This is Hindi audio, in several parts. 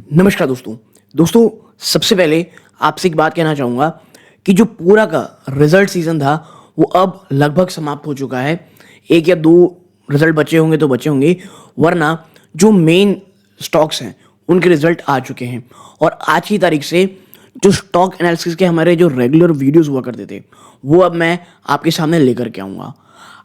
नमस्कार दोस्तों सबसे पहले आपसे एक बात कहना चाहूँगा कि जो पूरा का रिजल्ट सीज़न था वो अब लगभग समाप्त हो चुका है। एक या दो रिजल्ट बचे होंगे तो बचे होंगे, वरना जो मेन स्टॉक्स हैं उनके रिजल्ट आ चुके हैं। और आज की तारीख से जो स्टॉक एनालिसिस के हमारे जो रेगुलर वीडियोस हुआ करते थे वो अब मैं आपके सामने लेकर के आऊँगा।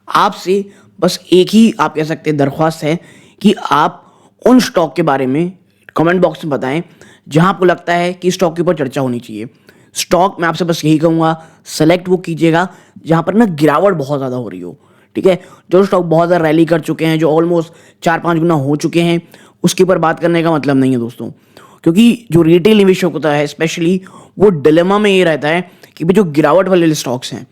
आपसे बस एक ही आप कह सकते हैं दरख्वास्त है कि आप उन स्टॉक के बारे में कमेंट बॉक्स में बताएं जहां आपको लगता है कि स्टॉक के ऊपर चर्चा होनी चाहिए। स्टॉक मैं आपसे बस यही कहूँगा, सेलेक्ट वो कीजिएगा जहां पर ना गिरावट बहुत ज़्यादा हो रही हो। ठीक है, जो स्टॉक बहुत ज़्यादा रैली कर चुके हैं, जो ऑलमोस्ट 4-5 गुना हो चुके हैं, उसके ऊपर बात करने का मतलब नहीं है दोस्तों। क्योंकि जो रिटेल निवेशक होता है स्पेशली, वो डिलेमा में ये रहता है कि भाई जो गिरावट वाले स्टॉक्स हैं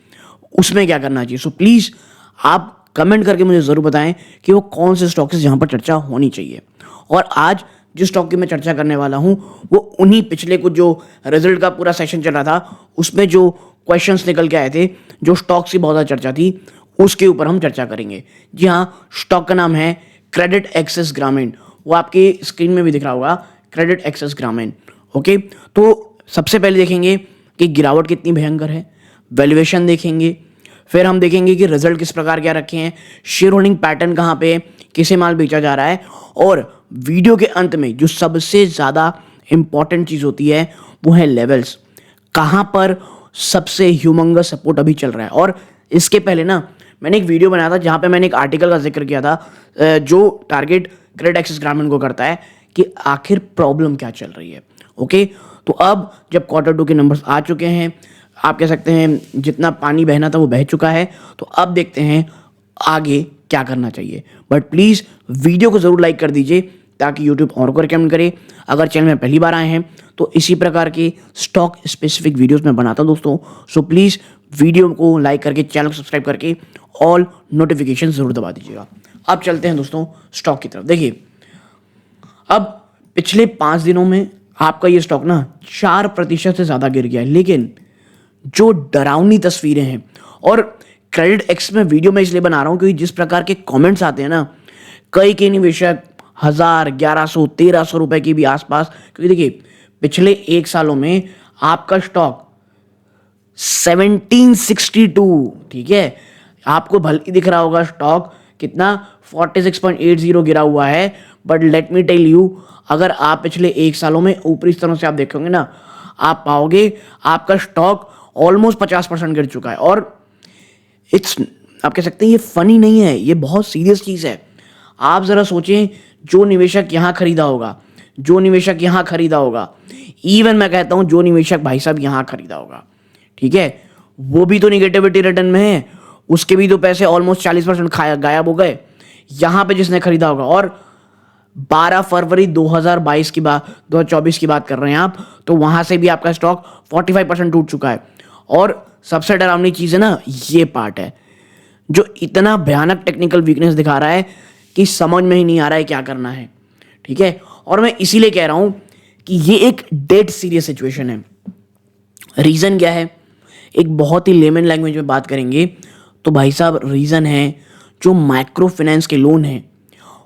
उसमें क्या करना चाहिए। सो प्लीज़ आप कमेंट करके मुझे ज़रूर बताएं कि वो कौन से स्टॉक्स हैं जहाँ पर चर्चा होनी चाहिए। और आज जिस स्टॉक की मैं चर्चा करने वाला हूं वो उन्हीं पिछले कुछ जो रिजल्ट का पूरा सेशन चल रहा था उसमें जो क्वेश्चंस निकल के आए थे, जो स्टॉक्स की बहुत ज़्यादा चर्चा थी, उसके ऊपर हम चर्चा करेंगे। जी हाँ, स्टॉक का नाम है क्रेडिट एक्सेस ग्रामीण। वो आपके स्क्रीन में भी दिख रहा होगा, क्रेडिट एक्सेस ग्रामीण। ओके, तो सबसे पहले देखेंगे कि गिरावट कितनी भयंकर है, वैल्यूएशन देखेंगे, फिर हम देखेंगे कि रिजल्ट किस प्रकार क्या रखे हैं, शेयर होल्डिंग पैटर्न कहाँ पे, किसे माल बेचा जा रहा है, और वीडियो के अंत में जो सबसे ज़्यादा इंपॉर्टेंट चीज़ होती है वो है लेवल्स। कहाँ पर सबसे ह्यूमंगस सपोर्ट अभी चल रहा है। और इसके पहले ना मैंने एक वीडियो बनाया था जहाँ पे मैंने एक आर्टिकल का जिक्र किया था जो टारगेट क्रेडिट एक्सेस ग्रामीण को करता है कि आखिर प्रॉब्लम क्या चल रही है। ओके, तो अब जब Q2 के नंबर्स आ चुके हैं, आप कह सकते हैं जितना पानी बहना था वो बह चुका है, तो अब देखते हैं आगे क्या करना चाहिए। बट प्लीज़ वीडियो को ज़रूर लाइक कर दीजिए ताकि यूट्यूब और को रिकमेंड करे। अगर चैनल में पहली बार आए हैं तो इसी प्रकार के स्टॉक स्पेसिफिक वीडियोस मैं बनाता हूं दोस्तों। सो प्लीज़ वीडियो को लाइक करके, चैनल को सब्सक्राइब करके ऑल नोटिफिकेशन ज़रूर दबा दीजिएगा। अब चलते हैं दोस्तों स्टॉक की तरफ। देखिए, अब पिछले 5 दिनों में आपका ये स्टॉक ना 4% से ज़्यादा गिर गया है। लेकिन जो डरावनी तस्वीरें हैं, और क्रेडिट एक्स में वीडियो मैं इसलिए बना रहा हूं क्योंकि जिस प्रकार के कमेंट्स आते हैं ना, कई निवेशक 1000, 1100, 1300 रुपए के भी आसपास, क्योंकि देखिए पिछले 1 सालों में आपका स्टॉक 1762, ठीक है, आपको भले ही दिख रहा होगा स्टॉक कितना 46.80 गिरा हुआ है, but let me tell you, अगर आप पिछले 1 सालों में ऊपरी स्तरों से आप देखोगे ना, आप पाओगे आपका स्टॉक ऑलमोस्ट 50% गिर चुका है। और इट्स, आप कह सकते हैं ये फनी नहीं है, ये बहुत सीरियस चीज़ है। आप ज़रा सोचें, जो निवेशक यहाँ खरीदा होगा, इवन मैं कहता हूँ जो निवेशक भाई साहब यहाँ खरीदा होगा, ठीक है, वो भी तो निगेटिविटी रिटर्न में है, उसके भी तो पैसे ऑलमोस्ट 40% गायब हो गए। यहाँ पे जिसने खरीदा होगा, और 12 फरवरी 2024 की बात कर रहे हैं आप, तो वहाँ से भी आपका स्टॉक 45% टूट चुका है। और सबसे डरावनी चीज़ है ना, ये पार्ट है जो इतना भयानक टेक्निकल वीकनेस दिखा रहा है कि समझ में ही नहीं आ रहा है क्या करना है। ठीक है, और मैं इसीलिए कह रहा हूं कि ये एक डेड सीरियस सिचुएशन है। रीज़न क्या है, एक बहुत ही लेमन लैंग्वेज में बात करेंगे तो भाई साहब रीज़न है जो माइक्रो फाइनेंस के लोन हैं।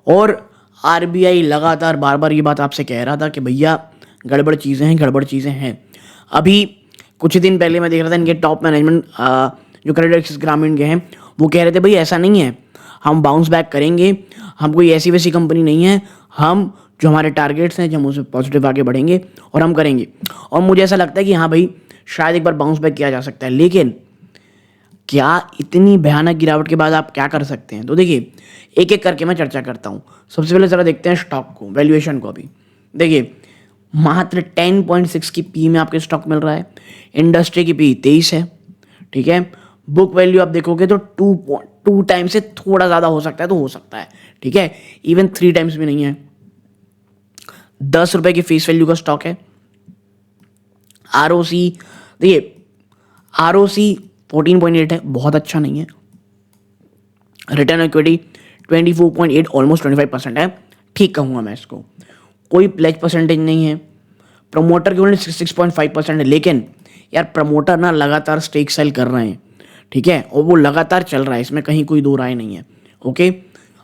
और आरबीआई लगातार बार बार ये बात आपसे कह रहा था कि भैया गड़बड़ चीज़ें हैं। अभी कुछ दिन पहले मैं देख रहा था इनके टॉप मैनेजमेंट जो क्रेडिट एक्सेस ग्रामीण के हैं, वो कह रहे थे भाई ऐसा नहीं है, हम बाउंस बैक करेंगे, हम कोई ऐसी वैसी कंपनी नहीं है, हम जो हमारे टारगेट्स हैं, जो हम उसमें पॉजिटिव आगे बढ़ेंगे और हम करेंगे। और मुझे ऐसा लगता है कि हाँ भाई, शायद एक बार बाउंस बैक किया जा सकता है। लेकिन क्या इतनी भयानक गिरावट के बाद आप क्या कर सकते हैं? तो देखिए, एक एक करके मैं चर्चा करता हूँ। सबसे पहले ज़रा देखते हैं स्टॉक को, वैल्यूएशन को। अभी देखिए, मात्र 10.6 की पी में आपके स्टॉक मिल रहा है। इंडस्ट्री की पी 23 है, ठीक है। बुक वैल्यू आप देखोगे तो 2 टाइम्स से थोड़ा ज़्यादा हो सकता है, तो हो सकता है, ठीक है, इवन 3 टाइम्स भी नहीं है। 10 रुपए की फेस वैल्यू का स्टॉक है। आरओसी देखिए, आरओसी 14.8 है, बहुत अच्छा नहीं है। रिटर्न इक्विटी 24.8, ऑलमोस्ट 25% है, ठीक कहूँगा मैं इसको। कोई प्लेज परसेंटेज नहीं है। प्रमोटर की ओनली 66.5% है। लेकिन यार, प्रमोटर ना लगातार स्टेक सेल कर रहे हैं, ठीक है, और वो लगातार चल रहा है, इसमें कहीं कोई दो राय नहीं है। ओके,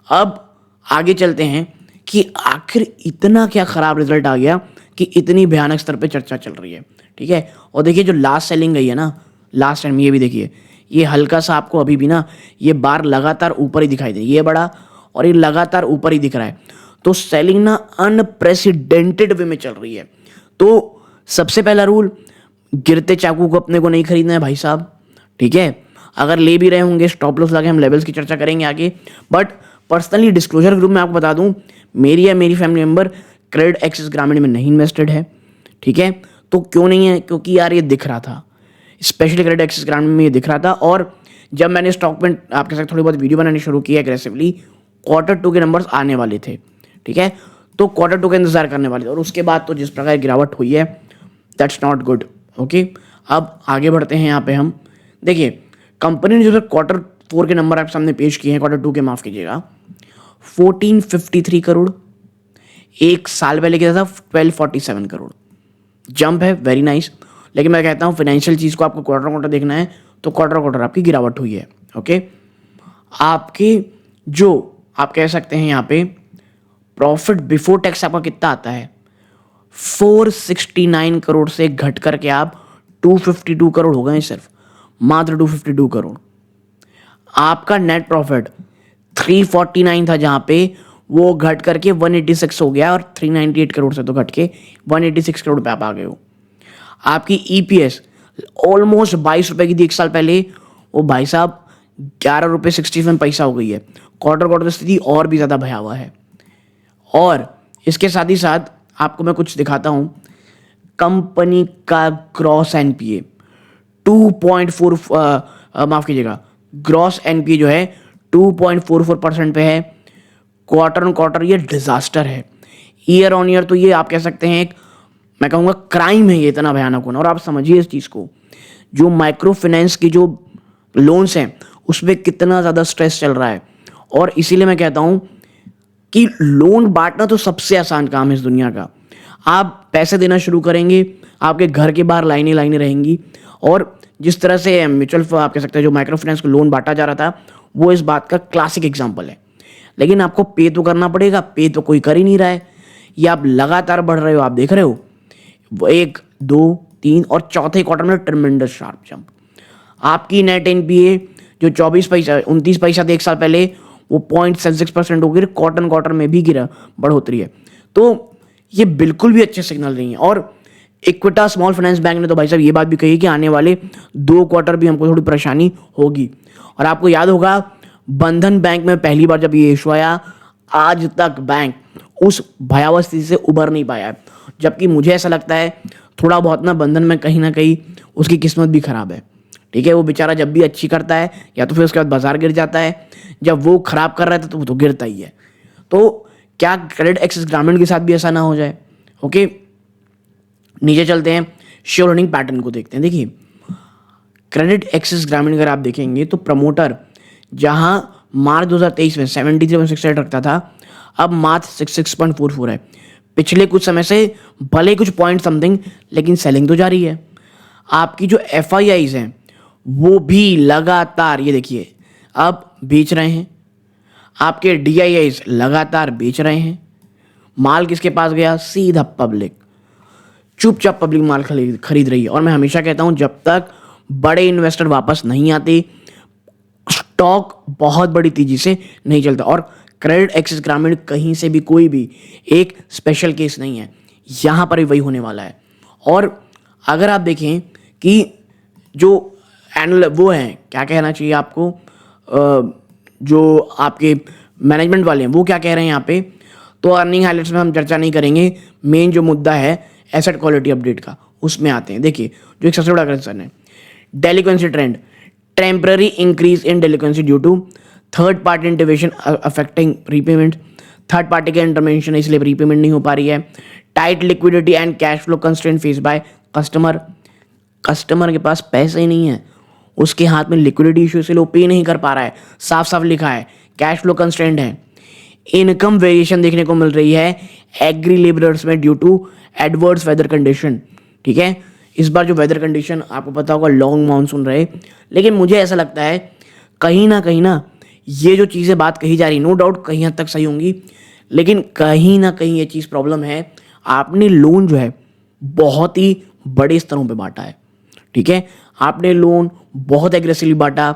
अब आगे चलते हैं कि आखिर इतना क्या खराब रिजल्ट आ गया कि कि इतनी भयानक स्तर पे चर्चा चल रही है, ठीक है। और देखिए जो लास्ट सेलिंग गई है ना, लास्ट टाइम ये भी देखिए, ये हल्का सा आपको अभी भी ना ये बार लगातार ऊपर ही दिखाई दे, ये बड़ा और ये लगातार ऊपर ही दिख रहा है। तो सेलिंग ना अनप्रेसिडेंटेड वे में चल रही है। तो सबसे पहला रूल, गिरते चाकू को अपने को नहीं खरीदना है भाई साहब, ठीक है। अगर ले भी रहे होंगे स्टॉप लॉस लगा के, हम लेवल्स की चर्चा करेंगे आगे। बट पर्सनली डिस्क्लोजर ग्रुप में आपको बता दूं, मेरी या मेरी फैमिली मेंबर क्रेडिट एक्सिस ग्रामीण में नहीं इन्वेस्टेड है, ठीक है। तो क्यों नहीं है? क्योंकि यार ये दिख रहा था, स्पेशली क्रेडिट एक्सिस ग्रामीण में ये दिख रहा था। और जब मैंने स्टॉक में आपके साथ थोड़ी बहुत वीडियो बनानी शुरू की एग्रेसिवली, Q2 के नंबर्स आने वाले थे, ठीक है। तो Q2 का इंतजार करने वाले थे, और उसके बाद तो जिस प्रकार गिरावट हुई है, दैट्स नॉट गुड, ओके। अब आगे बढ़ते हैं। यहाँ पे हम देखिए कंपनी ने जो Q4 के नंबर आपके सामने पेश किए हैं, Q2 के माफ कीजिएगा, 1453 करोड़, एक साल पहले क्या था 1247 करोड़, जंप है, वेरी नाइस। लेकिन मैं कहता हूँ फाइनेंशियल चीज़ को आपको क्वार्टर देखना है, तो क्वार्टर आपकी गिरावट हुई है, ओके। आपके जो आप कह सकते हैं यहाँ पे प्रॉफिट बिफोर टैक्स आपका कितना आता है, 469 करोड़ से घट करके आप 252 करोड़ हो गए, सिर्फ मात्र 252 करोड़। आपका नेट प्रॉफिट 349 था, जहां पे वो घट करके 186 हो गया, और 398 करोड़ से तो घट के 186 करोड़ पे आप आ गए हो। आपकी ईपीएस ऑलमोस्ट 22 रुपए की थी एक साल पहले, वो भाई साहब 11 रुपये 67 पैसा हो गई है। क्वार्टर स्थिति और भी ज़्यादा भयावह है। और इसके साथ ही साथ आपको मैं कुछ दिखाता हूं, कंपनी का ग्रॉस एनपीए 2.4 माफ कीजिएगा, ग्रॉस एनपीए जो है 2.44% पे है। क्वार्टर ये डिजास्टर है। ईयर ऑन ईयर तो ये आप कह सकते हैं एक, मैं कहूँगा क्राइम है ये, इतना भयानक होना। और आप समझिए इस चीज़ को, जो माइक्रो फाइनेंस की जो लोन्स हैं उसमें कितना ज़्यादा स्ट्रेस चल रहा है। और इसीलिए मैं कहता हूँ कि लोन बांटना तो सबसे आसान काम है इस दुनिया का। आप पैसे देना शुरू करेंगे, आपके घर के बाहर लाइनें लाइनें रहेंगी। और जिस तरह से म्यूचुअल आप कह सकते हैं जो माइक्रो फाइनेंस को लोन बांटा जा रहा था, वो इस बात का क्लासिक एग्जाम्पल है। लेकिन आपको पे तो करना पड़ेगा, पे तो कोई कर ही नहीं रहा है। ये आप लगातार बढ़ रहे हो, आप देख रहे हो, वो 1 2 3 और चौथे क्वार्टर में ट्रिमेंडस शार्प जंप। आपकी नेट एनपीए जो 24 पैसा 29 पैसा थे एक साल पहले, वो 0.76% हो गई, क्वार्टर में भी गिरा बढ़ोतरी है। तो ये बिल्कुल भी अच्छे सिग्नल नहीं है। और इक्विटा स्मॉल फाइनेंस बैंक ने तो भाई साहब ये बात भी कही कि आने वाले 2 क्वार्टर भी हमको थोड़ी परेशानी होगी। और आपको याद होगा बंधन बैंक में पहली बार जब ये इशू आया, आज तक बैंक उस भयावह स्थिति से उबर नहीं पाया है। जबकि मुझे ऐसा लगता है थोड़ा बहुत ना कहीं उसकी किस्मत भी खराब है, ठीक है। वो बेचारा जब भी अच्छी करता है या तो फिर उसके बाद बाजार गिर जाता है, जब वो खराब कर रहा था तो वो तो गिरता ही है। तो क्या क्रेडिट एक्सिस ग्रामीण के साथ भी ऐसा ना हो जाए, ओके। नीचे चलते हैं, शेयर होल्डिंग पैटर्न को देखते हैं। देखिए क्रेडिट एक्सिस ग्रामीण अगर आप देखेंगे तो प्रमोटर जहां मार्च 2023 में 73.68 रखता था, अब मात्र 66.44 है। पिछले कुछ समय से भले कुछ पॉइंट समथिंग, लेकिन सेलिंग तो जारी है। आपकी जो एफआईआईज हैं वो भी लगातार, ये देखिए, अब बेच रहे हैं। आपके डीआईआईज लगातार बेच रहे हैं। माल किसके पास गया? सीधा पब्लिक, चुपचाप पब्लिक माल खरीद रही है। और मैं हमेशा कहता हूं जब तक बड़े इन्वेस्टर वापस नहीं आते, स्टॉक बहुत बड़ी तेजी से नहीं चलता। और क्रेडिट एक्सिस ग्रामीण कहीं से भी कोई भी एक स्पेशल केस नहीं है, यहां पर भी वही होने वाला है। और अगर आप देखें कि जो एनुअल वो हैं, क्या कहना चाहिए आपको, जो आपके मैनेजमेंट वाले हैं वो क्या कह रहे हैं यहाँ पे, तो अर्निंग हाइलाइट्स में हम चर्चा नहीं करेंगे। मेन जो मुद्दा है एसेट क्वालिटी अपडेट का, उसमें आते हैं। देखिए जो एक सबसे बड़ा कंसर्न है, delinquency trend, temporary increase in delinquency due to third party intervention affecting repayment. Third party का इंटरवेंशन इसलिए रीपेमेंट नहीं हो पा रही है। Tight liquidity and cash flow constraint face by customer, customer के पास पैसे ही नहीं है, उसके हाथ में लिक्विडिटी इशू, इसलिए वो पे नहीं कर पा रहा है। साफ साफ लिखा है, कैश फ्लो कंस्ट्रेंट है। इनकम वेरिएशन देखने को मिल रही है एग्री लेबरर्स में due to adverse weather condition, ठीक है। इस बार जो वेदर कंडीशन आपको पता होगा, लॉन्ग मानसून रहे। लेकिन मुझे ऐसा लगता है कहीं ना ये जो चीज़ें बात कही जा रही, नो डाउट कहीं हद तक सही होंगी, लेकिन कहीं ना कहीं ये चीज़ प्रॉब्लम है आपने लोन जो है बहुत ही बड़े स्तरों पे बांटा है, ठीक है। आपने लोन बहुत एग्रेसिवली बांटा,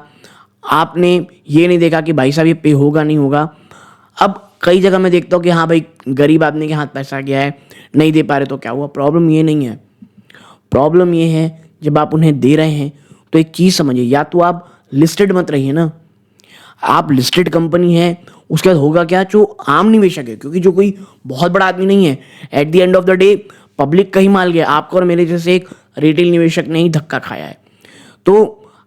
आपने ये नहीं देखा कि भाई साहब ये पे होगा नहीं होगा। अब कई जगह मैं देखता हूँ कि हाँ भाई गरीब आदमी के हाथ पैसा गया है, नहीं दे पा रहे तो क्या हुआ। प्रॉब्लम ये नहीं है, प्रॉब्लम ये है जब आप उन्हें दे रहे हैं तो एक चीज़ समझिए, या तो आप लिस्टेड मत रहिए ना। आप लिस्टेड कंपनी है, उसके बाद होगा क्या, जो आम निवेशक है, क्योंकि जो कोई बहुत बड़ा आदमी नहीं है, at the end of the day public का ही माल गया, आपको और मेरे जैसे एक रिटेल निवेशक ने ही धक्का खाया है। तो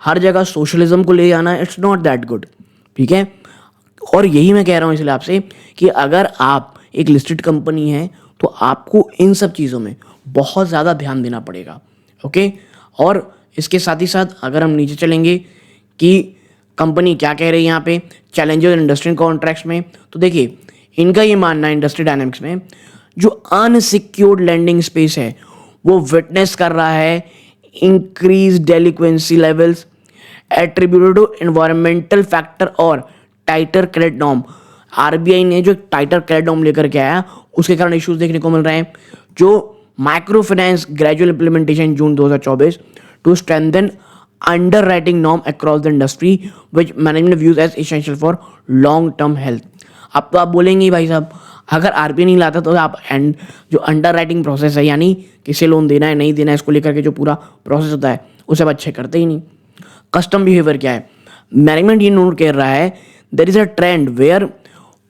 हर जगह सोशलिज्म को ले जाना इट्स नॉट दैट गुड, ठीक है। और यही मैं कह रहा हूँ इसलिए आपसे कि अगर आप एक लिस्टेड कंपनी है तो आपको इन सब चीज़ों में बहुत ज़्यादा ध्यान देना पड़ेगा, ओके। और इसके साथ ही साथ अगर हम नीचे चलेंगे कि कंपनी क्या कह रही है यहाँ पे चैलेंजेस इंडस्ट्री कॉन्ट्रैक्ट्स में, तो देखिए इनका ये मानना है इंडस्ट्री डायनेमिक्स में जो अनसिक्योर्ड लैंडिंग स्पेस है वो विटनेस कर रहा है increase delinquency levels attributed to environmental factor और टाइटर क्रेडिट नॉर्म। आरबीआई ने जो टाइटर क्रेडिट नॉर्म लेकर के आया उसके कारण इश्यूज देखने को मिल रहे हैं। जो micro finance gradual implementation June 2024 to strengthen underwriting norm across the industry which management views as essential for long term health. अब तो आप बोलेंगे ही भाई साहब अगर आरबीआई नहीं लाता तो आप एंड जो अंडर राइटिंग प्रोसेस है यानी किसे लोन देना है नहीं देना है इसको लेकर के जो पूरा प्रोसेस होता है उसे आप अच्छे करते ही नहीं। कस्टम बिहेवियर क्या है, मैनेजमेंट ये नोट कर रहा है there is a trend where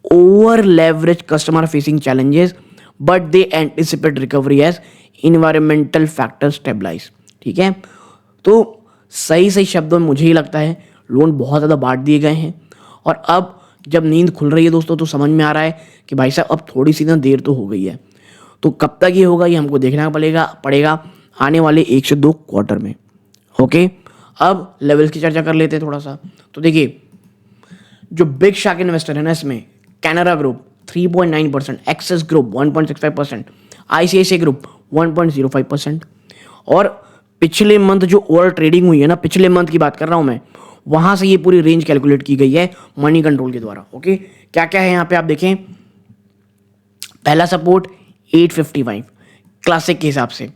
over leverage customer facing challenges but they anticipate recovery as environmental factor stabilize, ठीक है। तो सही सही शब्दों में मुझे ही लगता है लोन बहुत ज़्यादा बांट दिए गए हैं और अब जब नींद खुल रही है दोस्तों तो समझ में आ रहा है कि भाई साहब अब थोड़ी सी ना देर तो हो गई है। तो कब तक ये होगा ये हमको देखना पड़ेगा आने वाले 1 से 2 क्वार्टर में, ओके। अब लेवल्स की चर्चा कर लेते हैं थोड़ा सा। तो देखिए जो बिग शार्क इन्वेस्टर है ना इसमें Canara group 3.9%, Axis group 1.65%, ICICI group 1.05%। और पिछले मंथ जो ओवर ट्रेडिंग हुई है ना, पिछले मंथ की बात कर रहा हूं मैं, वहां से ये पूरी रेंज कैलकुलेट की गई है मनी कंट्रोल के द्वारा, ओके। क्या क्या है यहाँ पे आप देखें, पहला सपोर्ट 855 क्लासिक के हिसाब से,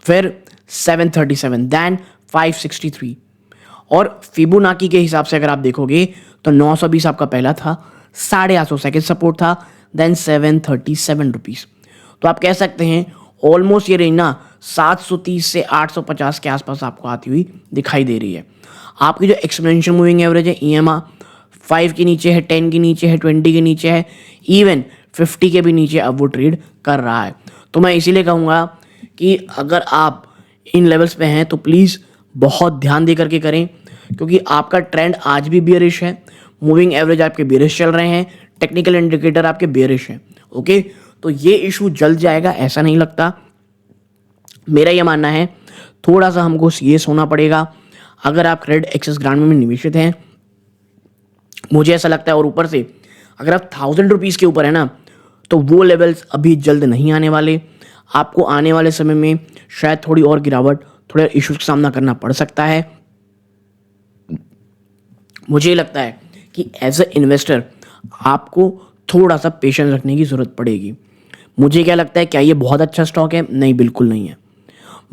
फिर 737, देन 563 और फिबोनाची के हिसाब से अगर आप देखोगे तो 920 आपका पहला था, 850 सेकेंड सपोर्ट था, देन 737 रुपीज। तो आप कह सकते हैं ऑलमोस्ट ये रेंज ना 730 से 850 के आसपास आपको आती हुई दिखाई दे रही है। आपकी जो एक्सपोनेंशियल मूविंग एवरेज है ईएमआ 5 के नीचे है, 10 के नीचे है, 20 के नीचे है, इवन 50 के भी नीचे अब वो ट्रेड कर रहा है। तो मैं इसीलिए कहूँगा कि अगर आप इन लेवल्स पे हैं तो प्लीज़ बहुत ध्यान दे करके करें क्योंकि आपका ट्रेंड आज भी बेयरिश है, मूविंग एवरेज आपके बेयरिश चल रहे हैं, टेक्निकल इंडिकेटर आपके बेयरिश हैं, ओके। तो ये इशू जल्द जाएगा ऐसा नहीं लगता, मेरा ये मानना है। थोड़ा सा हमको सीरियस होना पड़ेगा अगर आप क्रेडिट एक्सेस ग्रांड में निवेशित हैं, मुझे ऐसा लगता है। और ऊपर से अगर आप 1000 रुपीज़ के ऊपर है ना तो वो लेवल्स अभी जल्द नहीं आने वाले, आपको आने वाले समय में शायद थोड़ी और गिरावट, थोड़े इश्यूज का सामना करना पड़ सकता है। मुझे लगता है कि एज ए इन्वेस्टर आपको थोड़ा सा पेशेंस रखने की ज़रूरत पड़ेगी। मुझे क्या लगता है, क्या ये बहुत अच्छा स्टॉक है? नहीं, बिल्कुल नहीं है।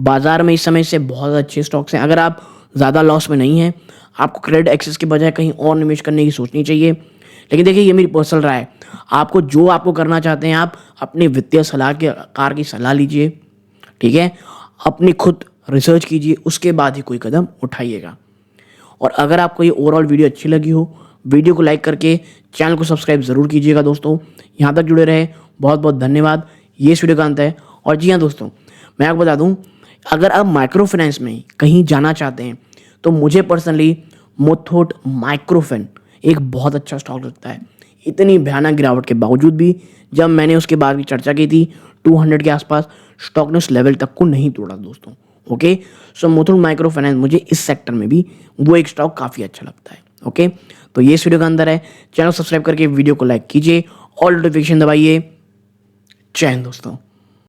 बाजार में इस समय से बहुत अच्छे स्टॉक्स हैं। अगर आप ज़्यादा लॉस में नहीं हैं, आपको क्रेडिट एक्सेस के बजाय कहीं और निवेश करने की सोचनी चाहिए। लेकिन देखिए, ये मेरी पर्सनल राय है, आपको जो आपको करना चाहते हैं आप अपने वित्तीय सलाहकार की सलाह लीजिए, ठीक है। अपनी खुद रिसर्च कीजिए, उसके बाद ही कोई कदम उठाइएगा। और अगर आपको ये ओवरऑल वीडियो अच्छी लगी हो, वीडियो को लाइक करके चैनल को सब्सक्राइब ज़रूर कीजिएगा दोस्तों। यहाँ तक जुड़े रहे, बहुत बहुत धन्यवाद। ये इस वीडियो का अंत है। और जी हाँ दोस्तों, मैं आपको बता दूँ, अगर आप माइक्रो फाइनेंस में कहीं जाना चाहते हैं तो मुझे पर्सनली मुथूट माइक्रोफिन एक बहुत अच्छा स्टॉक लगता है। इतनी भयानक गिरावट के बावजूद भी जब मैंने उसके बाद की चर्चा की थी 200 के आसपास, स्टॉक ने उस लेवल तक को नहीं तोड़ा दोस्तों, ओके। सो मुथूट माइक्रो फाइनेंस मुझे इस सेक्टर में भी वो एक स्टॉक काफ़ी अच्छा लगता है, ओके। तो ये इस वीडियो का अंदर है। चैनल सब्सक्राइब करके वीडियो को लाइक कीजिए और नोटिफिकेशन दबाइए। जय हिंद दोस्तों।